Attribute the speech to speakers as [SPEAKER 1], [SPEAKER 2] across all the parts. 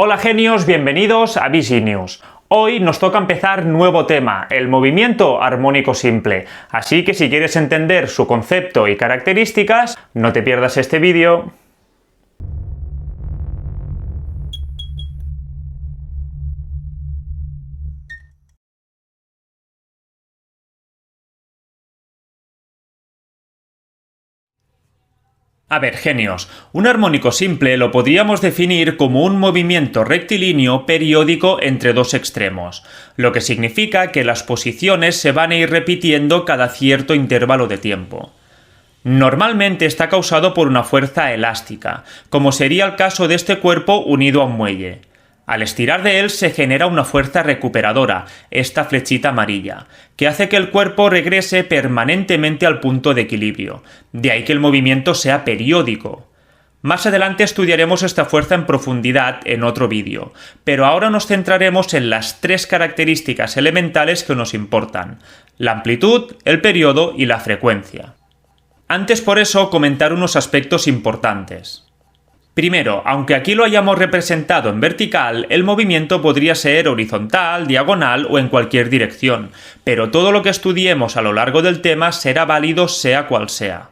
[SPEAKER 1] Hola genios, bienvenidos a VisiNews. Hoy nos toca empezar nuevo tema, el movimiento armónico simple. Así que si quieres entender su concepto y características, no te pierdas este vídeo. A ver, genios, un armónico simple lo podríamos definir como un movimiento rectilíneo periódico entre dos extremos, lo que significa que las posiciones se van a ir repitiendo cada cierto intervalo de tiempo. Normalmente está causado por una fuerza elástica, como sería el caso de este cuerpo unido a un muelle. Al estirar de él se genera una fuerza recuperadora, esta flechita amarilla, que hace que el cuerpo regrese permanentemente al punto de equilibrio, de ahí que el movimiento sea periódico. Más adelante estudiaremos esta fuerza en profundidad en otro vídeo, pero ahora nos centraremos en las tres características elementales que nos importan: la amplitud, el periodo y la frecuencia. Antes por eso comentar unos aspectos importantes. Primero, aunque aquí lo hayamos representado en vertical, el movimiento podría ser horizontal, diagonal o en cualquier dirección, pero todo lo que estudiemos a lo largo del tema será válido sea cual sea.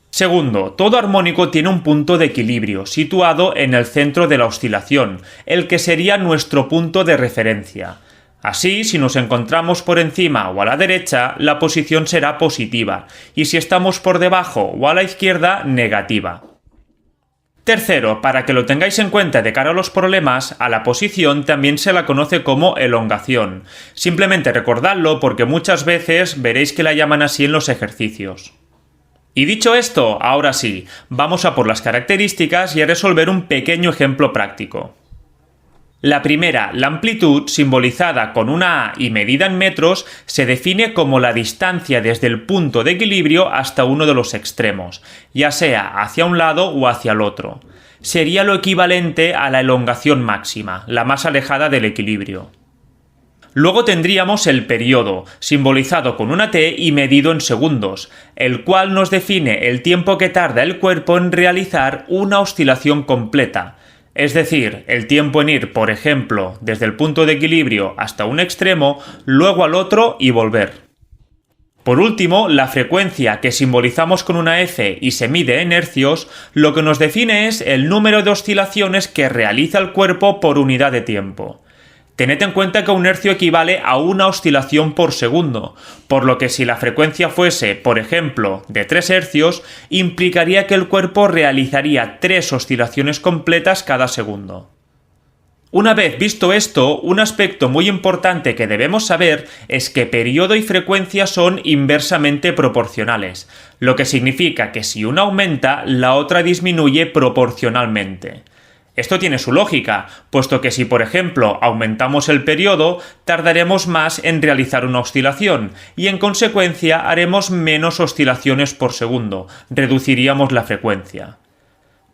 [SPEAKER 1] Segundo, todo armónico tiene un punto de equilibrio situado en el centro de la oscilación, el que sería nuestro punto de referencia. Así, si nos encontramos por encima o a la derecha, la posición será positiva, y si estamos por debajo o a la izquierda, negativa. Tercero, para que lo tengáis en cuenta de cara a los problemas, a la posición también se la conoce como elongación. Simplemente recordadlo porque muchas veces veréis que la llaman así en los ejercicios. Y dicho esto, ahora sí, vamos a por las características y a resolver un pequeño ejemplo práctico. La primera, la amplitud, simbolizada con una A y medida en metros, se define como la distancia desde el punto de equilibrio hasta uno de los extremos, ya sea hacia un lado o hacia el otro. Sería lo equivalente a la elongación máxima, la más alejada del equilibrio. Luego tendríamos el periodo, simbolizado con una T y medido en segundos, el cual nos define el tiempo que tarda el cuerpo en realizar una oscilación completa. Es decir, el tiempo en ir, por ejemplo, desde el punto de equilibrio hasta un extremo, luego al otro y volver. Por último, la frecuencia, que simbolizamos con una F y se mide en hercios, lo que nos define es el número de oscilaciones que realiza el cuerpo por unidad de tiempo. Tened en cuenta que un hercio equivale a una oscilación por segundo, por lo que si la frecuencia fuese, por ejemplo, de 3 hercios, implicaría que el cuerpo realizaría 3 oscilaciones completas cada segundo. Una vez visto esto, un aspecto muy importante que debemos saber es que periodo y frecuencia son inversamente proporcionales, lo que significa que si una aumenta, la otra disminuye proporcionalmente. Esto tiene su lógica, puesto que si por ejemplo aumentamos el periodo, tardaremos más en realizar una oscilación, y en consecuencia haremos menos oscilaciones por segundo, reduciríamos la frecuencia.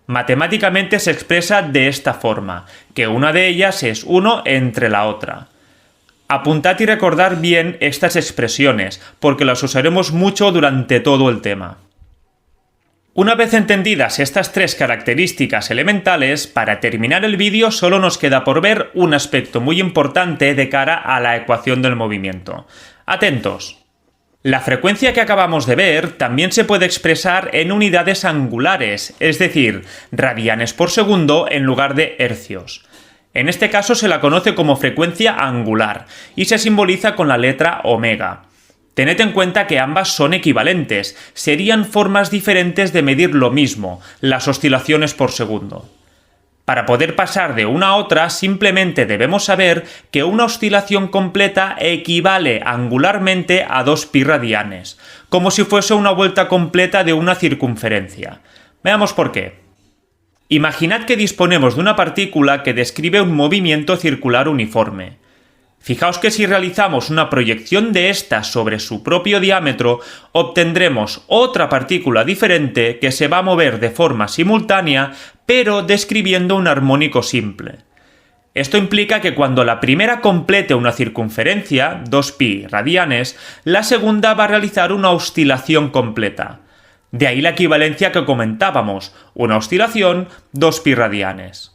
[SPEAKER 1] Matemáticamente se expresa de esta forma, que una de ellas es 1 entre la otra. Apuntad y recordad bien estas expresiones, porque las usaremos mucho durante todo el tema. Una vez entendidas estas tres características elementales, para terminar el vídeo solo nos queda por ver un aspecto muy importante de cara a la ecuación del movimiento. Atentos. La frecuencia que acabamos de ver también se puede expresar en unidades angulares, es decir, radianes por segundo en lugar de hercios. En este caso se la conoce como frecuencia angular y se simboliza con la letra omega. Tened en cuenta que ambas son equivalentes, serían formas diferentes de medir lo mismo, las oscilaciones por segundo. Para poder pasar de una a otra, simplemente debemos saber que una oscilación completa equivale angularmente a 2 pi radianes, como si fuese una vuelta completa de una circunferencia. Veamos por qué. Imaginad que disponemos de una partícula que describe un movimiento circular uniforme. Fijaos que si realizamos una proyección de ésta sobre su propio diámetro, obtendremos otra partícula diferente que se va a mover de forma simultánea, pero describiendo un armónico simple. Esto implica que cuando la primera complete una circunferencia, 2pi radianes, la segunda va a realizar una oscilación completa. De ahí la equivalencia que comentábamos, una oscilación, 2pi radianes.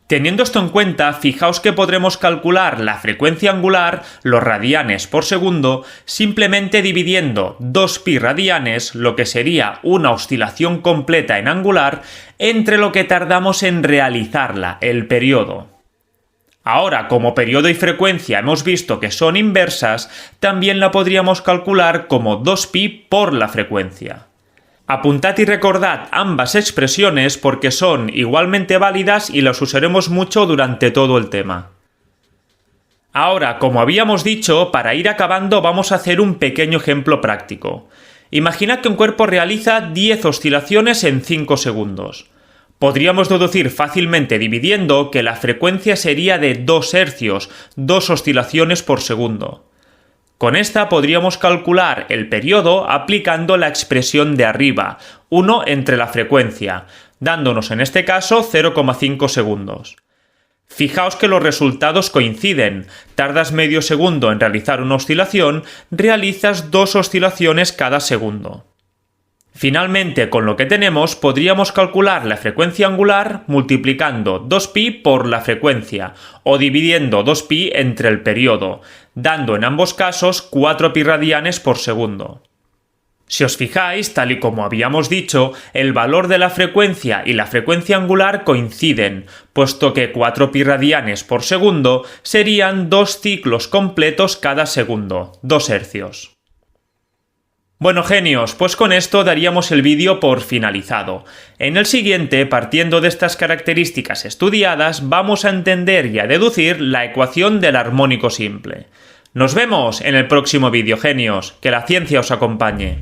[SPEAKER 1] Teniendo esto en cuenta, fijaos que podremos calcular la frecuencia angular, los radianes por segundo, simplemente dividiendo 2π radianes, lo que sería una oscilación completa en angular, entre lo que tardamos en realizarla, el periodo. Ahora, como periodo y frecuencia hemos visto que son inversas, también la podríamos calcular como 2π por la frecuencia. Apuntad y recordad ambas expresiones porque son igualmente válidas y las usaremos mucho durante todo el tema. Ahora, como habíamos dicho, para ir acabando vamos a hacer un pequeño ejemplo práctico. Imaginad que un cuerpo realiza 10 oscilaciones en 5 segundos. Podríamos deducir fácilmente dividiendo que la frecuencia sería de 2 hercios, 2 oscilaciones por segundo. Con esta podríamos calcular el periodo aplicando la expresión de arriba, 1 entre la frecuencia, dándonos en este caso 0,5 segundos. Fijaos que los resultados coinciden. Tardas medio segundo en realizar una oscilación, realizas 2 oscilaciones cada segundo. Finalmente, con lo que tenemos, podríamos calcular la frecuencia angular multiplicando 2π por la frecuencia o dividiendo 2π entre el periodo, dando en ambos casos 4π radianes por segundo. Si os fijáis, tal y como habíamos dicho, el valor de la frecuencia y la frecuencia angular coinciden, puesto que 4π radianes por segundo serían 2 ciclos completos cada segundo, 2 hercios. Bueno, genios, pues con esto daríamos el vídeo por finalizado. En el siguiente, partiendo de estas características estudiadas, vamos a entender y a deducir la ecuación del armónico simple. Nos vemos en el próximo vídeo, genios. Que la ciencia os acompañe.